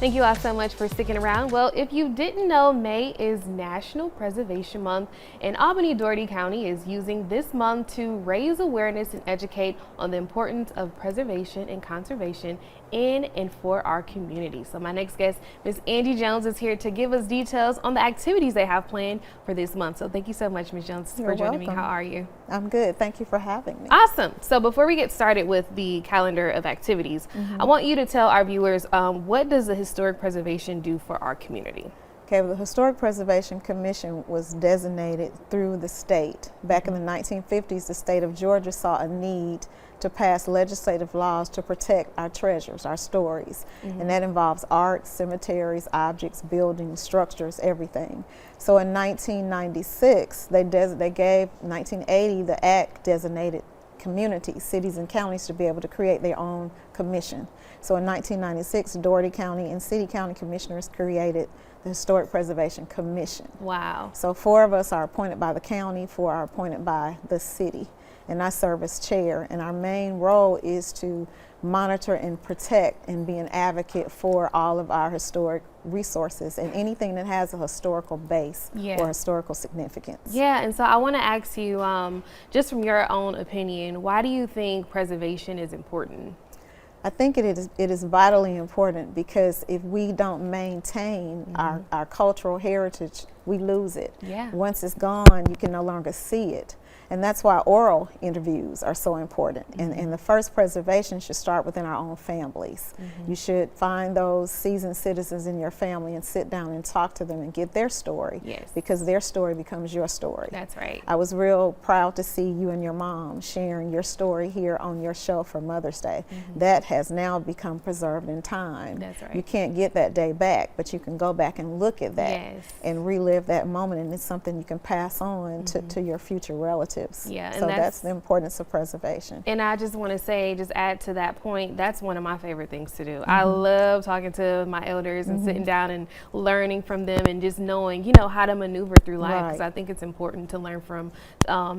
Thank you all so much for sticking around. Well, if you didn't know, May is National Preservation Month, and Albany-Doherty County is using this month to raise awareness and educate on the importance of preservation and conservation in and for our community. So my next guest, Ms. Angie Jones, is here to give us details on the activities they have planned for this month. So thank you so much, Ms. Jones, for joining me. How are you? I'm good. Thank you for having me. Awesome. So before we get started with the calendar of activities, I want you to tell our viewers, what does the Historic Preservation do for our community? Okay, well, the Historic Preservation Commission was designated through the state. Back in the 1950s, the state of Georgia saw a need to pass legislative laws to protect our treasures, our stories. And that involves art, cemeteries, objects, buildings, structures, everything. So in 1996, they gave 1980, the act designated communities, cities and counties to be able to create their own commission. So in 1996, Doherty County and City County Commissioners created the Historic Preservation Commission. Wow. So 4 of us are appointed by the county, 4 are appointed by the city. And I serve as chair, and our main role is to monitor and protect and be an advocate for all of our historic resources and anything that has a historical base or historical significance. Yeah, and so I want to ask you, just from your own opinion, why do you think preservation is important? I think it is vitally important because if we don't maintain our cultural heritage, we lose it. Yeah. Once it's gone, you can no longer see it. And that's why oral interviews are so important. And the first preservation should start within our own families. You should find those seasoned citizens in your family and sit down and talk to them and get their story. Yes. Because their story becomes your story. That's right. I was real proud to see you and your mom sharing your story here on your show for Mother's Day. That has now become preserved in time. That's right. You can't get that day back, but you can go back and look at that and relive that moment, and it's something you can pass on to your future relatives. Yeah, and so that's the importance of preservation. And I just want to say, just add to that point, that's one of my favorite things to do. I love talking to my elders and sitting down and learning from them and just knowing, you know, how to maneuver through life, because I think it's important to learn from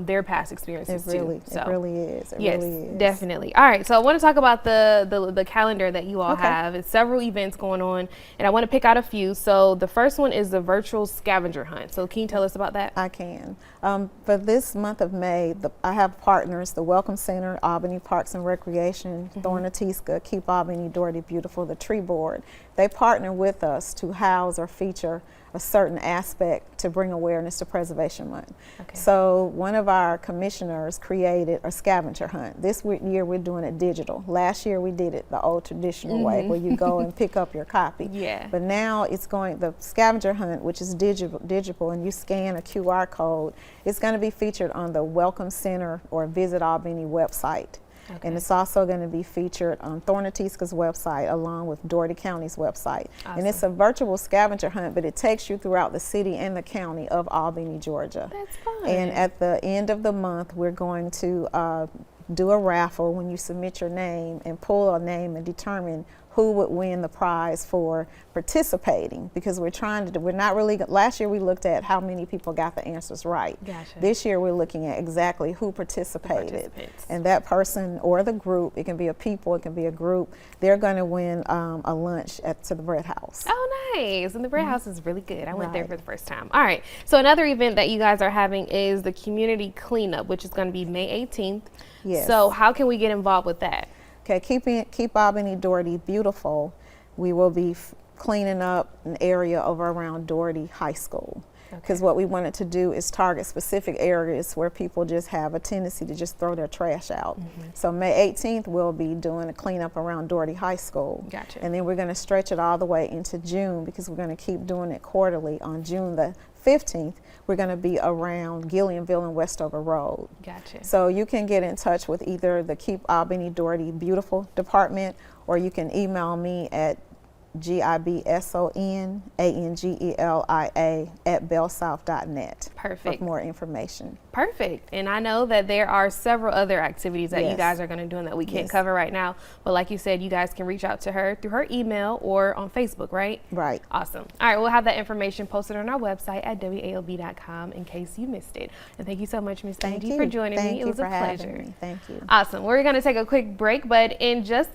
their past experiences It really is. It really is. Definitely. All right, so I want to talk about the calendar that you all have. It's several events going on, and I want to pick out a few. So the first one is the virtual scavenger hunt. So can you tell us about that? I can. For this month of May, I have partners, the Welcome Center, Albany Parks and Recreation, Thornatisca, Keep Albany Doherty Beautiful, the Tree Board. They partner with us to house or feature a certain aspect to bring awareness to Preservation Month. So one of our commissioners created a scavenger hunt. This year we're doing it digital. Last year we did it the old traditional way where you go and pick up your copy. But now it's going, the scavenger hunt, which is digital, and you scan a QR code, it's going to be featured on the Welcome Center or Visit Albany website. And it's also going to be featured on Thornatisca's website along with Doherty County's website. And it's a virtual scavenger hunt, but it takes you throughout the city and the county of Albany, Georgia. That's fun. And at the end of the month, we're going to do a raffle when you submit your name and pull a name and determine who would win the prize for participating, because we're trying to, we're not really, last year we looked at how many people got the answers right. This year we're looking at exactly who participated. And that person or the group, it can be a people, it can be a group, they're going to win a lunch to the Bread House. Oh, nice. And the Bread House is really good. I went there for the first time. All right. So another event that you guys are having is the Community Cleanup, which is going to be May 18th. So how can we get involved with that? Okay, Keep Albany Doherty Beautiful. We will be cleaning up an area over around Doherty High School. Because what we wanted to do is target specific areas where people just have a tendency to just throw their trash out. So May 18th, we'll be doing a cleanup around Doherty High School. And then we're going to stretch it all the way into June, because we're going to keep doing it quarterly. On June the 15th, we're going to be around Gillianville and Westover Road. So you can get in touch with either the Keep Albany Doherty Beautiful department, or you can email me at GIBSONANGELIA@bellsouth.net. Perfect. For more information. Perfect. And I know that there are several other activities that you guys are going to do and that we can't cover right now. But like you said, you guys can reach out to her through her email or on Facebook, right? Right. Awesome. All right. We'll have that information posted on our website at WALB.com in case you missed it. And thank you so much, Ms. Angie, for joining me. It was a pleasure. Thank you. Awesome. We're going to take a quick break, but in just